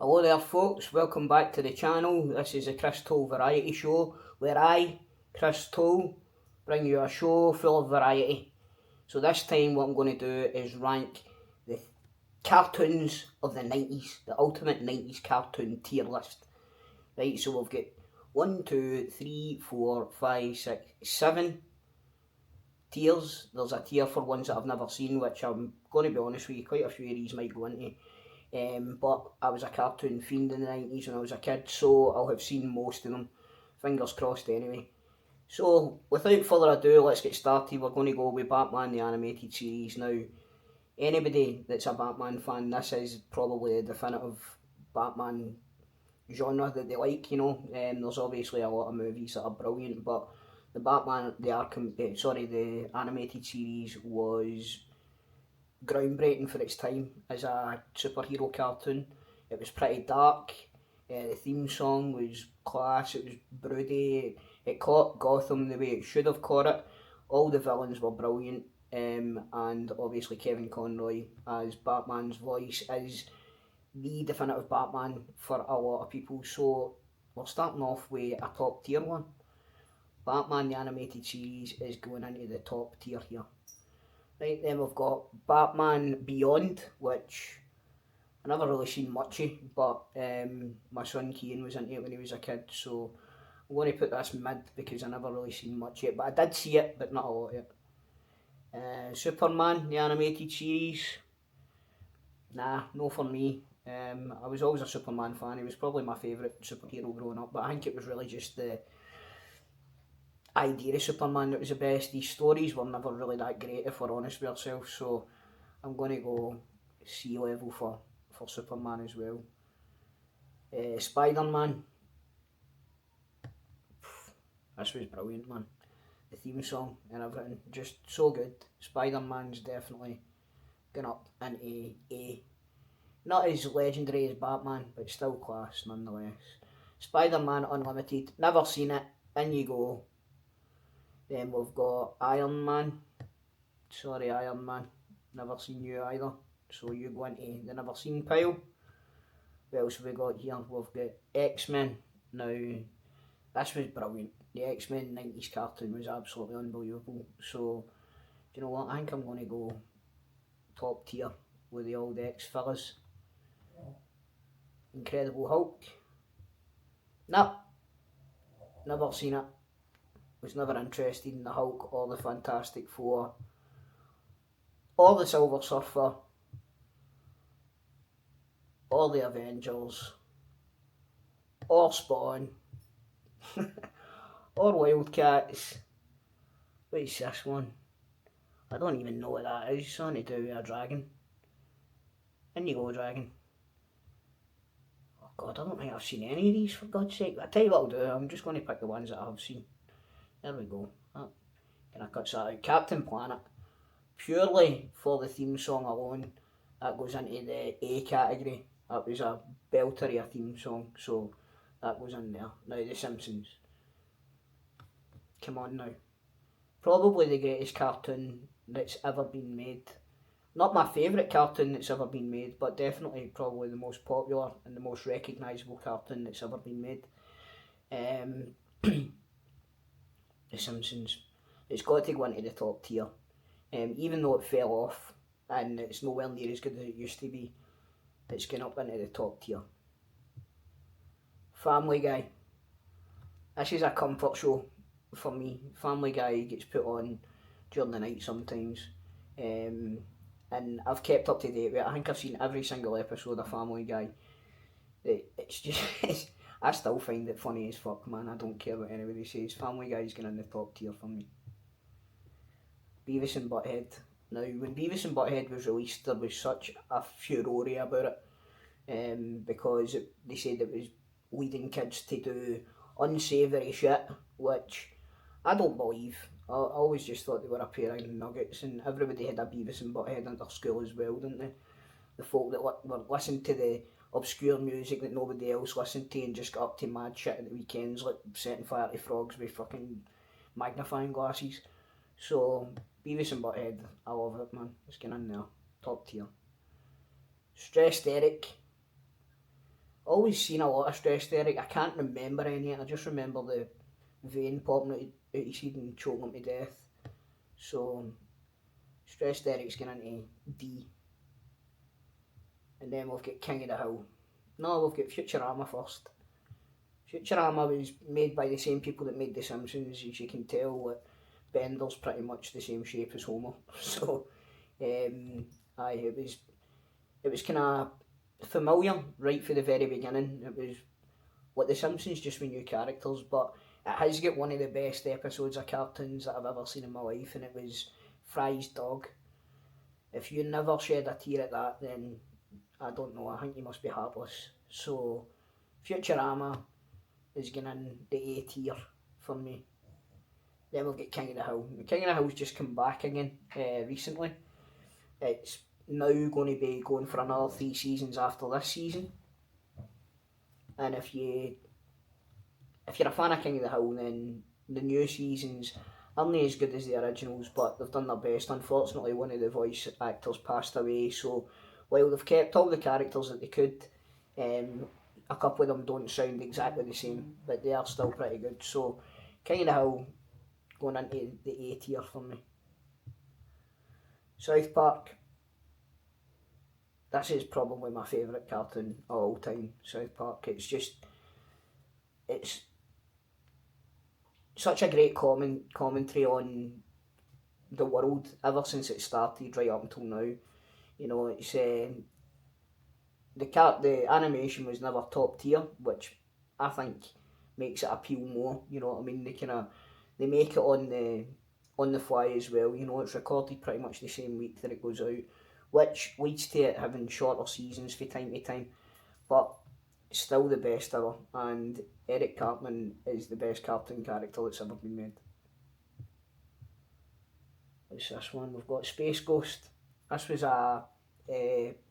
Hello there folks, welcome back to the channel. This is the Chris Toll Variety Show where I, Chris Toll, bring you a show full of variety. So this time what I'm going to do is rank the cartoons of the 90s, the ultimate 90s cartoon tier list. Right, so we've got 1, 2, 3, 4, 5, 6, 7 tiers. There's a tier for ones that I've never seen, which I'm going to be honest with you, quite a few of these might go into. But I was a cartoon fiend in the 90s when I was a kid, so I'll have seen most of them. Fingers crossed anyway. So, without further ado, let's get started. We're going to go with Batman the Animated Series. Now, anybody that's a Batman fan, this is probably the definitive Batman genre that they like, you know. There's obviously a lot of movies that are brilliant, but the the animated series was groundbreaking for its time as a superhero cartoon. It was pretty dark. The theme song was class. It was broody. It caught Gotham the way it should have caught it. All the villains were brilliant, and obviously Kevin Conroy as Batman's voice is the definitive Batman for a lot of people. So we're starting off with a top tier one. Batman the Animated Series is going into the top tier here. Right, then we've got Batman Beyond, which I never really seen much of, but my son Keane was into it when he was a kid, so I'm going to put this mid because I never really seen much of it, but I did see it, but not a lot of it. Superman, the animated series, nah, no for me. I was always a Superman fan. He was probably my favourite superhero growing up, but I think it was really just the idea of Superman that was the best. These stories were never really that great, if we're honest with ourselves, so I'm going to go C level for Superman as well. Spider-Man, this was brilliant, man. The theme song and everything, just so good. Spider-Man's definitely going up into A. Not as legendary as Batman, but still class nonetheless. Spider-Man Unlimited, never seen it, in you go. Then we've got Iron Man. Sorry, Iron Man. Never seen you either. So you go into the never seen pile. What else have we got here? We've got X-Men. Now, this was brilliant. The X-Men 90s cartoon was absolutely unbelievable. So, do you know what? I think I'm going to go top tier with the old X-fellas. Incredible Hulk. Nah, never seen it. Was never interested in the Hulk or the Fantastic Four or the Silver Surfer or the Avengers or Spawn or Wildcats. What is this one? I don't even know what that is. Something to do with a dragon. In you go, dragon. Oh God, I don't think I've seen any of these, for God's sake. I tell you what I'll do, I'm just going to pick the ones that I have seen. There we go. Can I cut that out? Captain Planet. Purely for the theme song alone, that goes into the A category. That was a belter of a theme song, so that goes in there. Now The Simpsons. Come on now. Probably the greatest cartoon that's ever been made. Not my favourite cartoon that's ever been made, but definitely probably the most popular and the most recognisable cartoon that's ever been made. The Simpsons. It's got to go into the top tier. Even though it fell off and it's nowhere near as good as it used to be, it's going up into the top tier. Family Guy. This is a comfort show for me. Family Guy gets put on during the night sometimes, and I've kept up to date with it. I think I've seen every single episode of Family Guy. It's just, I still find it funny as fuck, man. I don't care what anybody says. Family Guy's going in the top tier for me. Beavis and Butthead. Now, when Beavis and Butthead was released, there was such a furore about it, because they said it was leading kids to do unsavoury shit, which I don't believe. I always just thought they were a pair of nuggets, and everybody had a Beavis and Butthead in their school as well, didn't they? The folk that were listening to the obscure music that nobody else listened to and just got up to mad shit at the weekends, like setting fire to frogs with fucking magnifying glasses. So, Beavis and Butthead, I love it, man. It's getting in there. Top tier. Stressed Eric. always seen a lot of Stressed Eric. I can't remember any. I just remember the vein popping out his head and choking him to death. So Stressed Eric's going into D. And then we've got King of the Hill. No, we've got Futurama first. Futurama was made by the same people that made The Simpsons. As you can tell, Bender's pretty much the same shape as Homer. So, it was kind of familiar right from the very beginning. It was like The Simpsons, just with new characters, but it has got one of the best episodes of cartoons that I've ever seen in my life, and it was Fry's dog. If you never shed a tear at that, then I don't know, I think you must be heartless. So, Futurama is going in the A tier for me. Then we've got King of the Hill. King of the Hill's just come back again recently. It's now going to be going for another 3 seasons after this season. And if you're a fan of King of the Hill, then the new seasons aren't as good as the originals, but they've done their best. Unfortunately, one of the voice actors passed away, so while they've kept all the characters that they could, a couple of them don't sound exactly the same, but they are still pretty good. So King of the Hill going into the A tier for me. South Park. This is probably my favourite cartoon of all time, South Park. It's such a great commentary on the world ever since it started right up until now. You know, it's the animation was never top tier, which I think makes it appeal more. You know what I mean? They make it on the fly as well. You know, it's recorded pretty much the same week that it goes out, which leads to it having shorter seasons from time to time, but still the best ever. And Eric Cartman is the best cartoon character that's ever been made. What's this one? We've got Space Ghost. This was a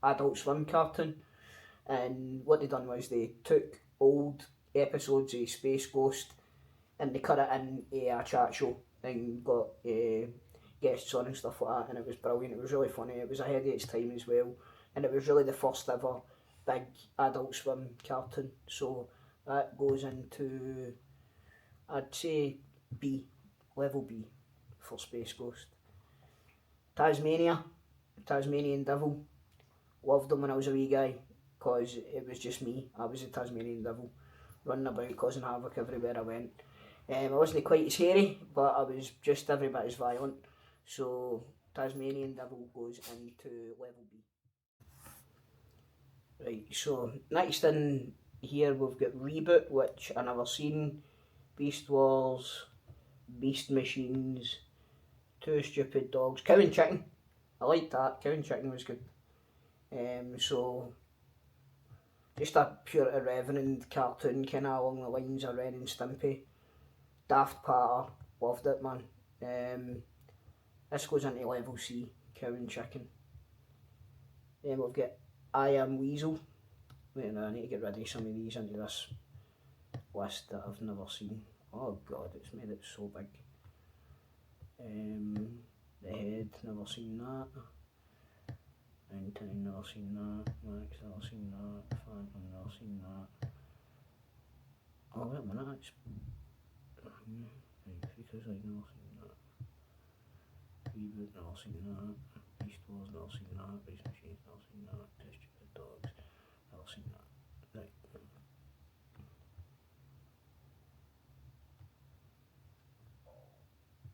Adult Swim cartoon, and what they done was they took old episodes of Space Ghost and they cut it in a chat show and got guests on and stuff like that, and it was brilliant. It was really funny. It was ahead of its time as well, and it was really the first ever big Adult Swim cartoon. So that goes into, I'd say, B, level B for Space Ghost. Tasmanian Devil. Loved him when I was a wee guy, because it was just me. I was a Tasmanian Devil, running about causing havoc everywhere I went. I wasn't quite as hairy, but I was just every bit as violent. So Tasmanian Devil goes into level B. Right, so next in here we've got Reboot, which I never seen, Beast Wars, Beast Machines, Two Stupid Dogs, Cow and Chicken. I liked that. Cow and Chicken was good. So just a pure irreverent cartoon, kind of along the lines of Ren and Stimpy. Daft Patter, loved it, man. This goes into level C, Cow and Chicken. Then we've got I Am Weasel. Wait a minute, I need to get rid of some of these into this list that I've never seen. Oh god, it's made it so big. The Head, never seen that. 99, never seen that. Max, never seen that. Phantom, never seen that. Oh wait a minute, that's... because I've never seen that. Reboot, never seen that. Beast Wars, never seen that. Beast Machines, never seen that. Two Stupid Dogs, never seen that. Right.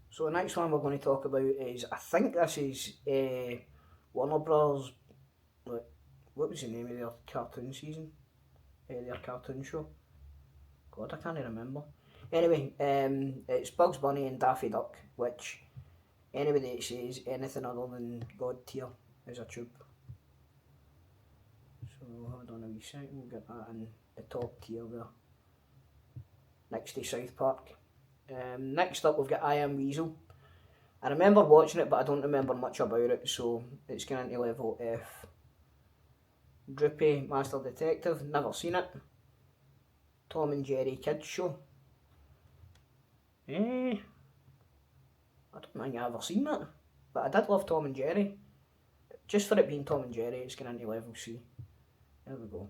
So the next one we're going to talk about is, I think this is Warner Bros. What was the name of their cartoon season? Their cartoon show? God, I can't remember. Anyway, it's Bugs Bunny and Daffy Duck, which anybody that says anything other than God tier is a tube. So hold on a wee second, we'll get that in the top tier there. Next to South Park. Next up we've got I Am Weasel. I remember watching it, but I don't remember much about it, so it's going into level F. Droopy Master Detective, never seen it. Tom and Jerry Kids Show. I don't think I've ever seen that, but I did love Tom and Jerry. Just for it being Tom and Jerry, it's going into level C. There we go.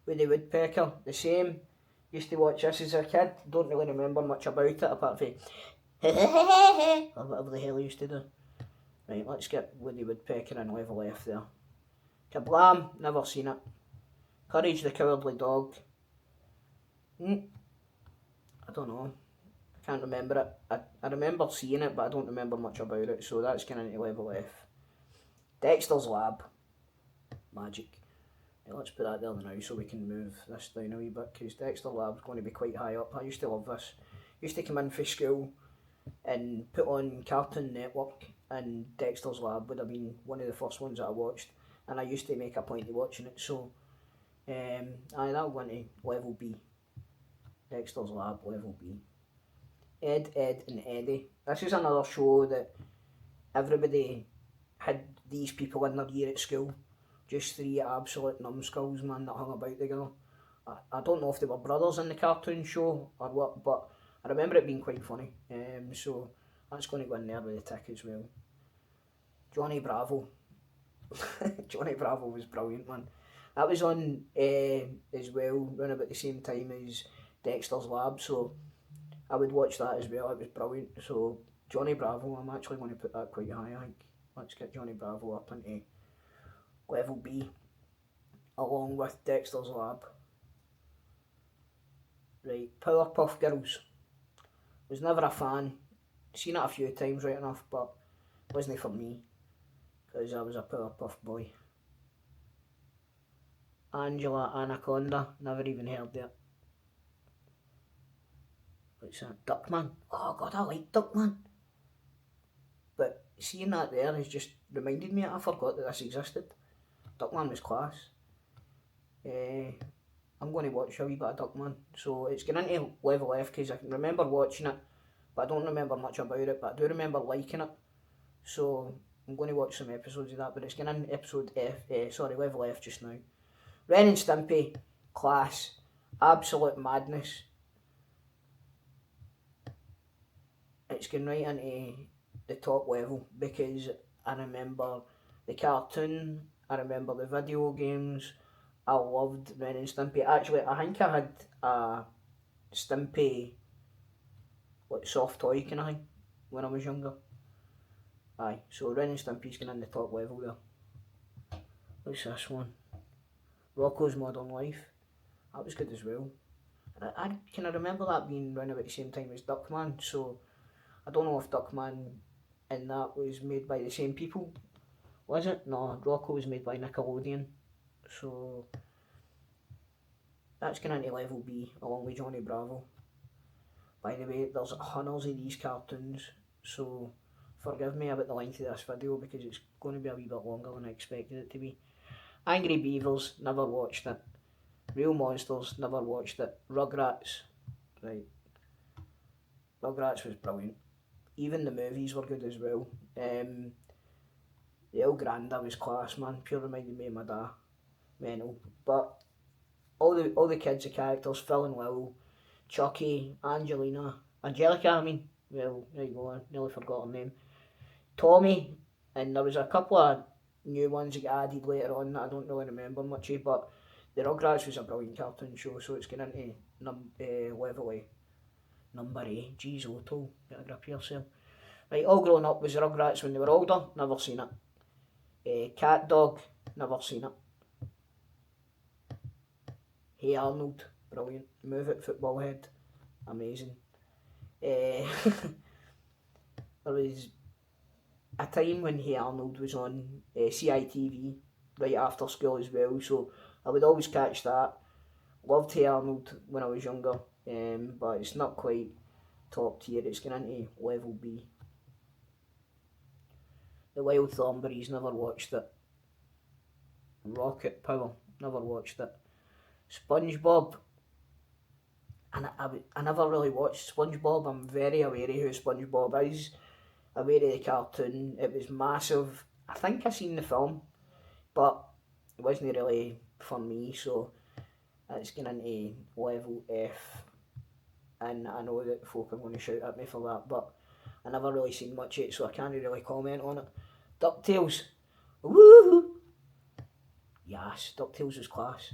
with the woodpecker, the same. Used to watch this as a kid, don't really remember much about it apart from or whatever the hell he used to do. Right, let's get Woody Woodpecker and Level F there. Kablam, never seen it. Courage the Cowardly Dog. I don't know. I can't remember it. I remember seeing it, but I don't remember much about it, so that's going into Level F. Dexter's Lab. Magic. Right, let's put that there now so we can move this down a wee bit, because Dexter's Lab's going to be quite high up. I used to love this. Used to come in for school and put on Cartoon Network, and Dexter's Lab would have been one of the first ones that I watched, and I used to make a point of watching it, so that'll go into Level B. Dexter's Lab, Level B. Ed, Edd and Eddy. This is another show that everybody had these people in their year at school. Just three absolute numbskulls, man, that hung about together. I don't know if they were brothers in the cartoon show or what, but I remember it being quite funny. So that's going to go in there with the tick as well. Johnny Bravo. Johnny Bravo was brilliant, man. That was on as well, around about the same time as Dexter's Lab, so I would watch that as well. It was brilliant. So Johnny Bravo, I'm actually going to put that quite high, I think. Let's get Johnny Bravo up into Level B, along with Dexter's Lab. Right, Powerpuff Girls. Was never a fan. Seen it a few times, right enough, but wasn't for me, because I was a Powerpuff boy. Angela Anaconda, never even heard it. What's that? Duckman. Oh god, I like Duckman. But seeing that there has just reminded me, I forgot that this existed. Duckman was class. I'm going to watch a wee bit of Duckman. So it's going into Level F because I can remember watching it, but I don't remember much about it, but I do remember liking it. So I'm going to watch some episodes of that, but it's going in episode F, Level F just now. Ren and Stimpy, class, absolute madness. It's going right into the top level because I remember the cartoon, I remember the video games. I loved Ren and Stimpy. Actually, I think I had a Stimpy like soft toy kind of thing when I was younger. Aye, so Ren and Stimpy's going in the top level there. What's this one? Rocko's Modern Life. That was good as well. And I can remember that being around about the same time as Duckman, so I don't know if Duckman and that was made by the same people. Was it? No, Rocko was made by Nickelodeon. So that's going into Level B along with Johnny Bravo. By the way, there's hundreds of these cartoons, so forgive me about the length of this video because it's going to be a wee bit longer than I expected it to be. Angry Beavers, never watched it. Real Monsters, never watched it. Rugrats, right. Rugrats was brilliant. Even the movies were good as well. The El Grande was class, man. Pure reminded me of my dad. Mental. But all the kids, the characters, Phil and Lil, Chucky, Angelica, I mean. Well, there you go, I nearly forgot her name. Tommy, and there was a couple of new ones that got added later on that I don't really remember much of, but the Rugrats was a brilliant cartoon show, so it's getting into Level A. Number A. Jeez, Otto, get a grip of yourself. Right, All Grown Up was the Rugrats when they were older, never seen it. Cat Dog, never seen it. Hey Arnold, brilliant. Move It, Football Head, amazing. There was a time when Hey Arnold was on CITV right after school as well, so I would always catch that. Loved Hey Arnold when I was younger, but it's not quite top tier. It's going into Level B. The Wild Thornberrys, never watched it. Rocket Power, never watched it. SpongeBob, and I never really watched SpongeBob. I'm very aware of who SpongeBob is, aware of the cartoon. It was massive. I think I seen the film, but it wasn't really for me, so it's going into Level F. And I know that folk are going to shout at me for that, but I never really seen much of it, so I can't really comment on it. DuckTales, woohoo! Yes, DuckTales was class.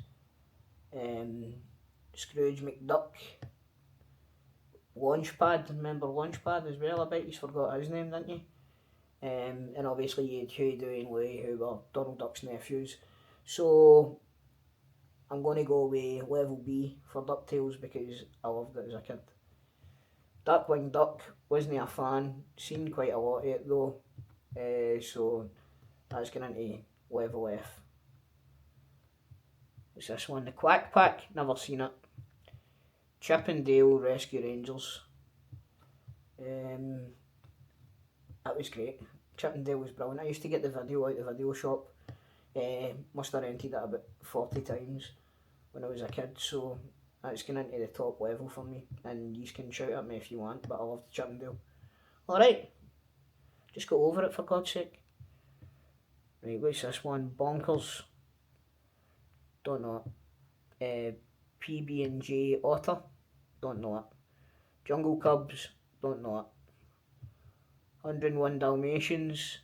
Scrooge McDuck, Launchpad, remember Launchpad as well? I bet you forgot his name, didn't you? And obviously you had Huey, Dewey and Louie, who were Donald Duck's nephews. So I'm going to go with level B for DuckTales because I loved it as a kid. Darkwing Duck, wasn't a fan, seen quite a lot of it though, so that's going into level F. What's this one? The Quack Pack, never seen it. Chip and Dale Rescue Rangers. That was great. Chip and Dale was brilliant. I used to get the video out the video shop. Must have rented it about 40 times when I was a kid, so that's going into the top level for me. And you can shout at me if you want, but I love Chip and Dale. Alright, just go over it for God's sake. Right, what's this one? Bonkers. Don't know it. PB&J Otter. Don't know it. Jungle Cubs. Don't know it. 101 Dalmatians.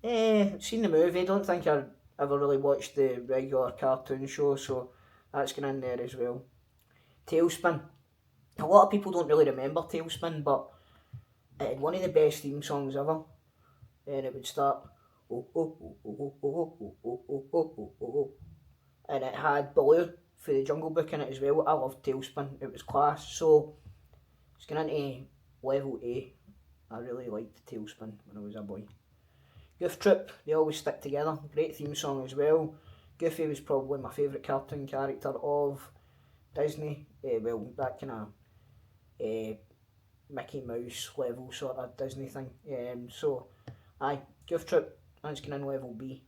Seen the movie. Don't think I ever really watched the regular cartoon show, so that's going in there as well. Tailspin. A lot of people don't really remember Tailspin, but it had one of the best theme songs ever. And it would start, oh, oh, oh, oh, oh, oh, oh, oh, oh, oh, oh, oh. And it had Baloo for the Jungle Book in it as well. I loved Tailspin. It was class. So it's going into level A. I really liked Tailspin when I was a boy. Goof Troop, they always stick together. Great theme song as well. Goofy was probably my favourite cartoon character of Disney. Well, that kind of Mickey Mouse level sort of Disney thing. So, aye, Goof Troop, that's going in level B.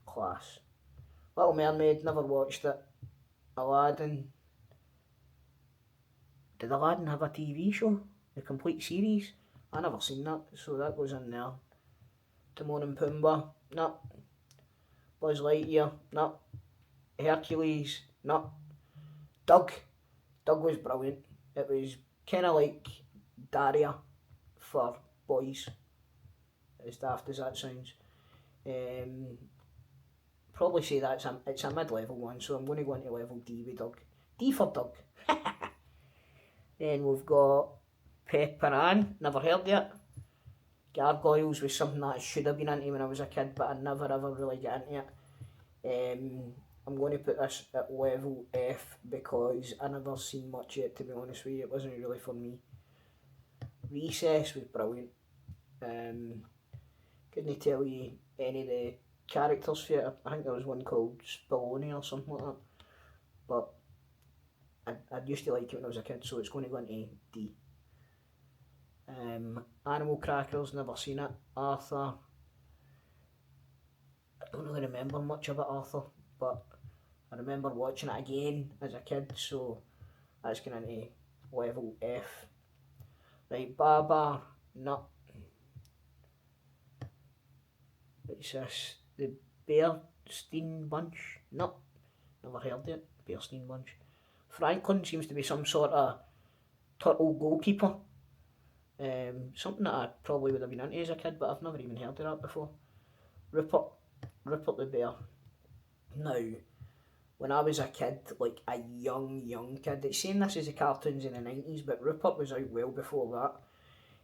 Class. Little Mermaid, never watched it. Aladdin. Did Aladdin have a TV show? The complete series? I never seen that, so that goes in there. Timon and Pumbaa, no. Buzz Lightyear, no. Hercules, no. Doug was brilliant. It was kind of like Daria for boys, as daft as that sounds. Probably say that it's a mid-level one, so I'm going to go into level D with Doug. D for Doug. Then we've got Pepper Ann, never heard yet. Gargoyles was something that I should have been into when I was a kid, but I never ever really got into it. I'm going to put this at level F because I never seen much of it, to be honest with you. It wasn't really for me. Recess was brilliant. Couldn't tell you any of the characters for it. I think there was one called Spallone or something like that. But I used to like it when I was a kid, so it's going to go into D. Animal Crackers, never seen it. Arthur, I don't really remember much of it, Arthur, but I remember watching it again as a kid, so that's going into level F. Right, Babar, no. What's this? The Bearstein Bunch? No, never heard of it. Bearstein Bunch. Franklin seems to be some sort of turtle goalkeeper. Something that I probably would have been into as a kid, but I've never even heard of that before. Rupert the Bear. Now, when I was a kid, like a young kid, it's saying this is the cartoons in the 90s, but Rupert was out well before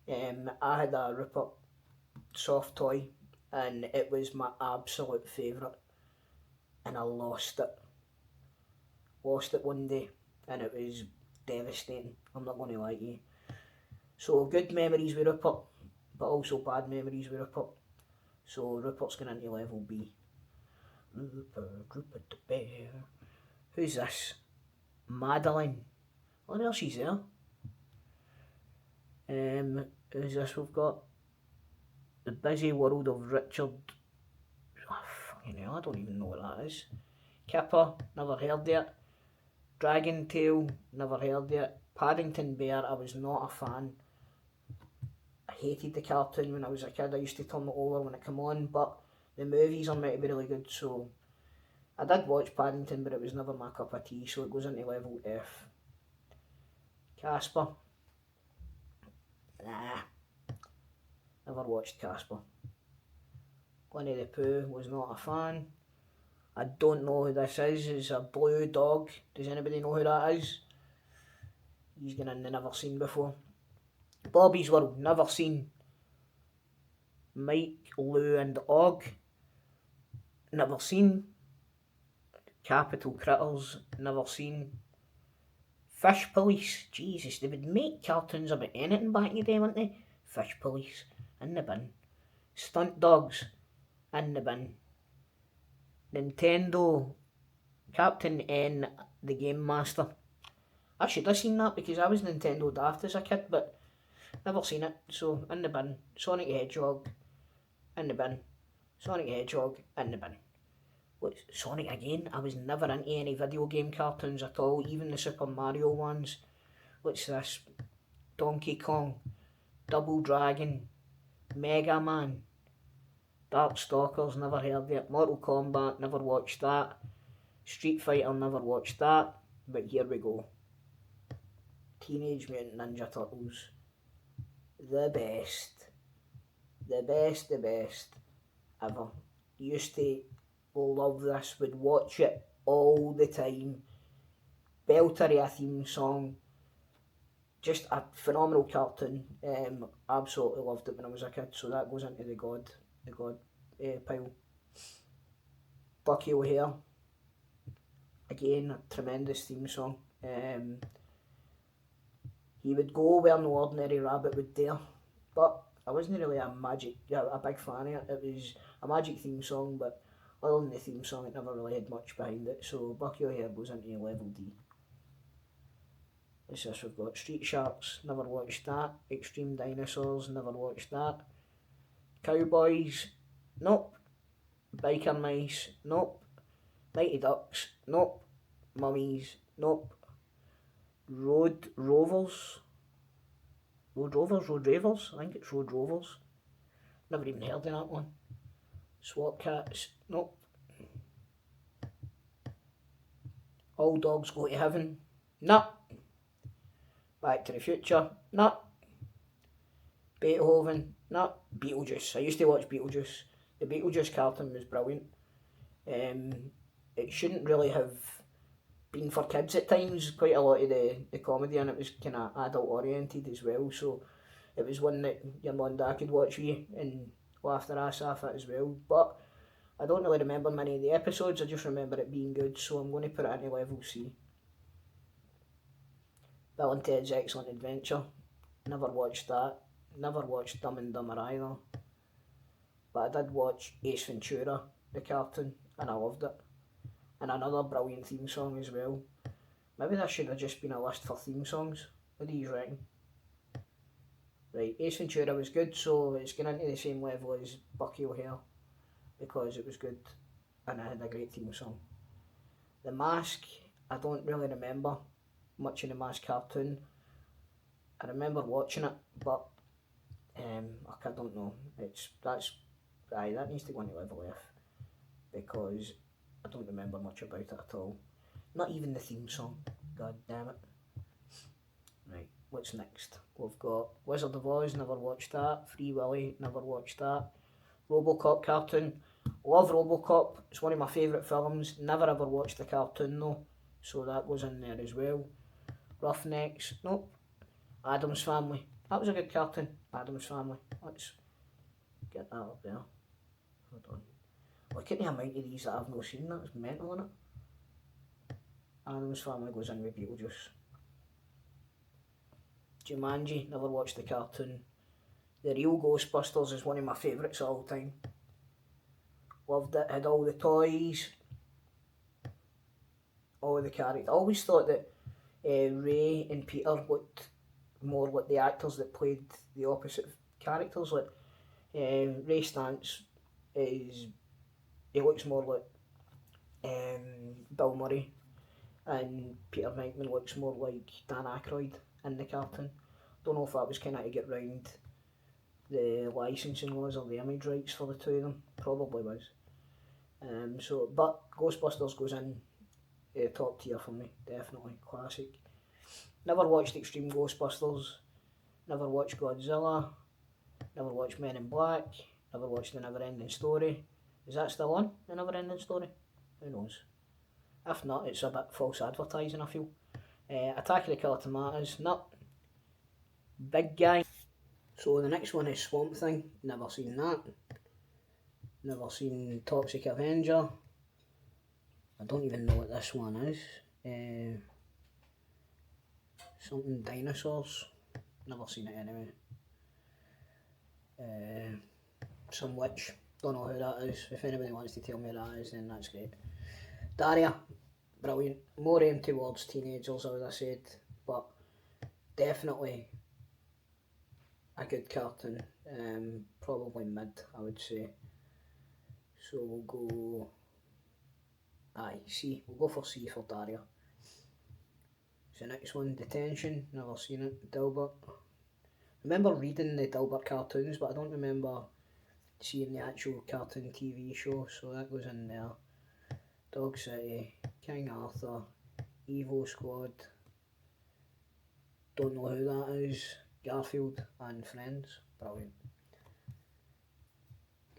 that. I had a Rupert soft toy, and it was my absolute favourite, and I lost it. Lost it one day, and it was devastating, I'm not going to lie to you. So good memories with Rupert, but also bad memories with Rupert. So Rupert's going into level B. Rupert the Bear. Who's this? Madeline. Oh, there she's there. Who's this we've got? The Busy World of Richard. Oh, fucking hell, I don't even know what that is. Kipper, never heard of it. Dragon Tail, never heard of it. Paddington Bear, I was not a fan. I hated the cartoon when I was a kid. I used to turn it over when it came on, but the movies are meant to be really good, so I did watch Paddington, but it was never my cup of tea, so it goes into level F. Casper. Nah. Never watched Casper. Winnie the Pooh, was not a fan. I don't know who this is. It's a blue dog. Does anybody know who that is? He's gonna never seen before. Bobby's World, never seen. Mike, Lou and Og, never seen. Capital Critters, never seen. Fish Police, Jesus, they would make cartoons about anything back in the day, wouldn't they? Fish Police, in the bin. Stunt Dogs, in the bin. Nintendo, Captain N, the Game Master. I should have seen that because I was Nintendo daft as a kid, but never seen it, so in the bin. Sonic the Hedgehog, in the bin. Sonic the Hedgehog, in the bin. What's Sonic again? I was never into any video game cartoons at all, even the Super Mario ones. What's this? Donkey Kong, Double Dragon, Mega Man, Darkstalkers, never heard of it. Mortal Kombat, never watched that. Street Fighter, never watched that. But here we go. Teenage Mutant Ninja Turtles. The best. The best ever. Used to love this, would watch it all the time. Belter a theme song. Just a phenomenal cartoon. Absolutely loved it when I was a kid, so that goes into the God pile. Bucky O'Hare. Again, a tremendous theme song. He would go where no ordinary rabbit would dare, but I wasn't really a big fan of it. It was a magic theme song, but other than the theme song, it never really had much behind it. So Bucky O'Hare goes into level D. What's this we've got? Street Sharks, never watched that. Extreme Dinosaurs, never watched that. Cowboys, nope. Biker Mice, nope. Mighty Ducks, nope. Mummies, nope. Road Rovers, I think it's Road Rovers. Never even heard of that one. SWAT Cats, nope. All Dogs Go to Heaven, no. Back to the Future, no. Beethoven, no. Beetlejuice, I used to watch Beetlejuice. The Beetlejuice cartoon was brilliant. It shouldn't really have been for kids at times. Quite a lot of the comedy in it was kind of adult oriented as well, so it was one that your mum and dad could watch with you and laugh their ass off it as well. But I don't really remember many of the episodes, I just remember it being good, so I'm going to put it into level C. Bill and Ted's Excellent Adventure, never watched that. Never watched Dumb and Dumber either. But I did watch Ace Ventura, the cartoon, and I loved it. And another brilliant theme song as well. Maybe that should have just been a list for theme songs. What do you reckon? Right, Ace Ventura was good, so it's going into the same level as Bucky O'Hare because it was good and it had a great theme song. The Mask, I don't really remember much in the Mask cartoon. I remember watching it, but I don't know. That needs to go into level F because I don't remember much about it at all. Not even the theme song. God damn it. Right, what's next? We've got Wizard of Oz, never watched that. Free Willy, never watched that. Robocop cartoon. Love Robocop. It's one of my favourite films. Never ever watched the cartoon though, so that goes in there as well. Roughnecks, nope. Addams Family. That was a good cartoon. Addams Family. Let's get that up there. Hold on. Look at the amount of these that I've not seen. That's mental, isn't it? Addams Family goes in with Beetlejuice. Jumanji, never watched the cartoon. The Real Ghostbusters is one of my favourites of all time. Loved it, had all the toys, all the characters. I always thought that Ray and Peter looked more like the actors that played the opposite characters. Like Ray Stantz he looks more like Bill Murray, and Peter Venkman looks more like Dan Aykroyd in the cartoon. Don't know if that was kind of to get round the licensing laws or the image rights for the two of them. Probably was. But Ghostbusters goes in top tier for me, definitely classic. Never watched Extreme Ghostbusters. Never watched Godzilla. Never watched Men in Black. Never watched The Never Ending Story. Is that still on, The Never Ending Story? Who knows? If not, it's a bit false advertising, I feel. Attack of the Killer Tomatoes, not big guy. So the next one is Swamp Thing. Never seen that. Never seen Toxic Avenger. I don't even know what this one is. Something dinosaurs. Never seen it anyway. Some witch. Don't know who that is. If anybody wants to tell me who that is, then that's great. Daria. Brilliant. More aimed towards teenagers, as I said, but definitely a good cartoon. Probably mid, I would say. So we'll go. C. We'll go for C for Daria. So next one, Detention. Never seen it. Dilbert. Remember reading the Dilbert cartoons, but I don't remember seeing the actual cartoon TV show, so that goes in there. Dog City, King Arthur, Evo Squad. Don't know who that is. Garfield and Friends. Brilliant.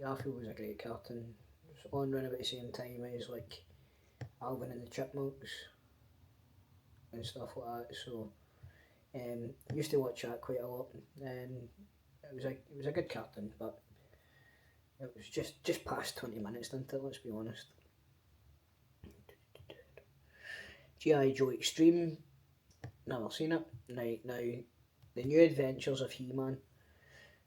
Garfield was a great cartoon. It was on around about the same time as like Alvin and the Chipmunks and stuff like that. So used to watch that quite a lot, and it was a good cartoon, but it was just past 20 minutes, didn't it? Let's be honest. G.I. Joe Extreme. Never seen it. Right now, The New Adventures of He-Man.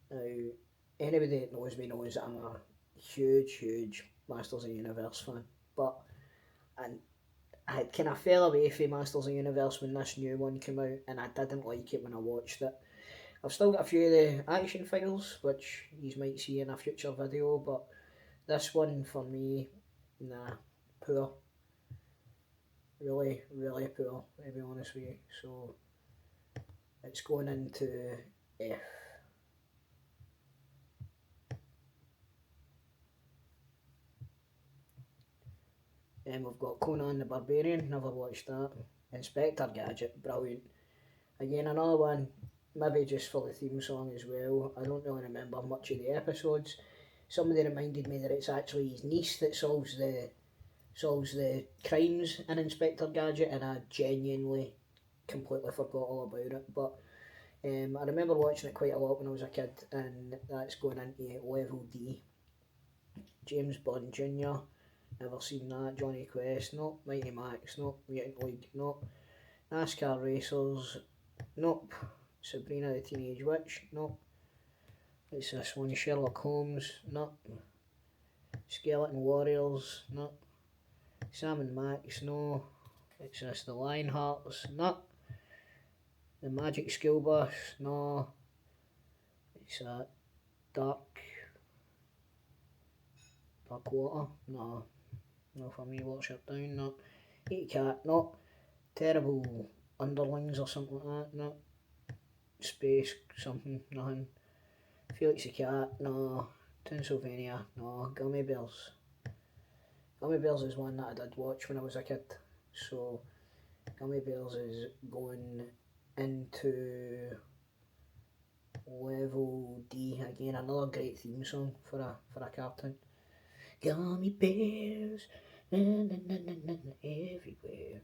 Now, anybody that knows me knows that I'm a huge Masters of the Universe fan, but I had kind of fell away from Masters of the Universe when this new one came out, and I didn't like it when I watched it. I've still got a few of the action figures, which you might see in a future video, but this one for me, nah, poor. Really poor, to be honest with you. So it's going into F. And we've got Conan the Barbarian, never watched that. Inspector Gadget, brilliant. Again, another one, maybe just for the theme song as well. I don't really remember much of the episodes. Somebody reminded me that it's actually his niece that solves the crimes in Inspector Gadget, and I genuinely completely forgot all about it. But I remember watching it quite a lot when I was a kid, and that's going into Level D. James Bond Jr., never seen that. Johnny Quest, nope. Mighty Max, nope. Mutant League, nope. NASCAR Racers, nope. Sabrina the Teenage Witch, nope. What's this one? Sherlock Holmes, nope. Skeleton Warriors, nope. Sam and Max, no. It's this, the Lionhearts, no. The Magic School Bus, no. It's that Dark Water, no. No for me, Watership Down, no. Eat Cat, no. Terrible Underlings or something like that, no. Space something, nothing. Felix the Cat, no. Transylvania, no. Gummy Bears. Gummy Bears is one that I did watch when I was a kid, so Gummy Bears is going into Level D. Again, another great theme song for a cartoon. Gummy Bears, na, na, na, na, na, na, everywhere.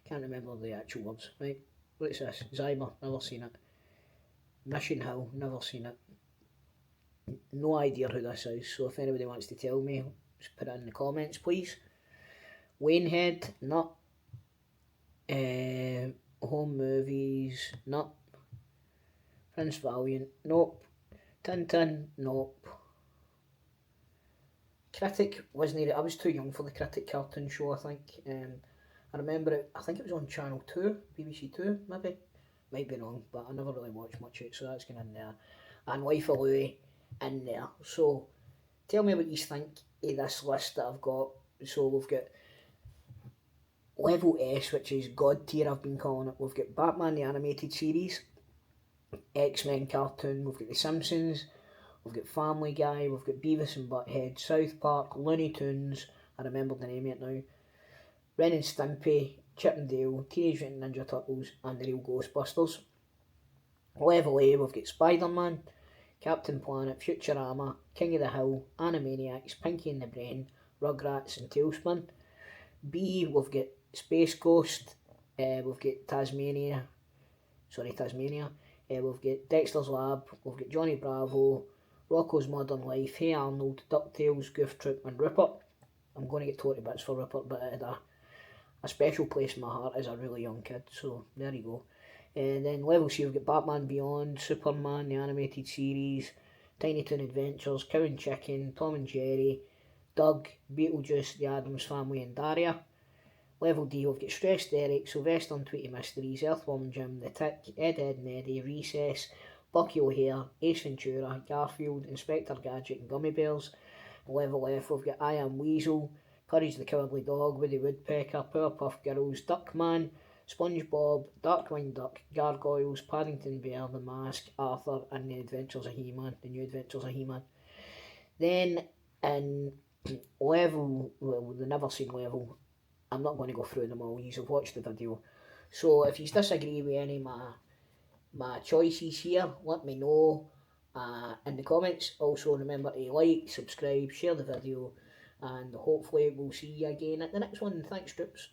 Can't remember the actual words. Right, what's this? Zyber, never seen it. Mission Hill, never seen it. No idea who this is, so if anybody wants to tell me, just put it in the comments, please. Wanehead, not. Home Movies, not. Prince Valiant, nope. Tintin, nope. Critic wasn't. I was too young for the Critic cartoon show, I think. I remember it. I think it was on Channel 2, BBC 2, maybe. Might be wrong, but I never really watched much of it, so that's going in there. And Life of Louie in there. So tell me what you think of this list that I've got. So we've got Level S, which is God tier, I've been calling it. We've got Batman the Animated Series, X-Men cartoon, we've got The Simpsons, we've got Family Guy, we've got Beavis and Butthead, South Park, Looney Tunes, I remember the name of it now, Ren and Stimpy, Chip and Dale, Teenage Mutant Ninja Turtles, and The Real Ghostbusters. Level A, we've got Spider-Man, Captain Planet, Futurama, King of the Hill, Animaniacs, Pinky and the Brain, Rugrats and Tailspin. B, we've got Space Ghost, we've got Tasmania, we've got Dexter's Lab, we've got Johnny Bravo, Rocco's Modern Life, Hey Arnold, DuckTales, Goof Troop and Rupert. I'm going to get 20 bits for Rupert, but it had a special place in my heart as a really young kid, so there you go. And then level C, we've got Batman Beyond, Superman, the animated series, Tiny Toon Adventures, Cow and Chicken, Tom and Jerry, Doug, Beetlejuice, The Addams Family and Daria. Level D, we've got Stressed Eric, Sylvester and Tweety Mysteries, Earthworm Jim, The Tick, Ed, Ed and Eddie, Recess, Bucky O'Hare, Ace Ventura, Garfield, Inspector Gadget and Gummy Bears. Level F, we've got I Am Weasel, Courage the Cowardly Dog, Woody Woodpecker, Powerpuff Girls, Duckman, SpongeBob, Darkwing Duck, Gargoyles, Paddington Bear, The Mask, Arthur and The Adventures of He-Man, The New Adventures of He-Man. Then in level, well, the never seen level, I'm not going to go through them all, you've watched the video. So if you disagree with any of my choices here, let me know in the comments. Also remember to like, subscribe, share the video, and hopefully we'll see you again at the next one. Thanks, troops.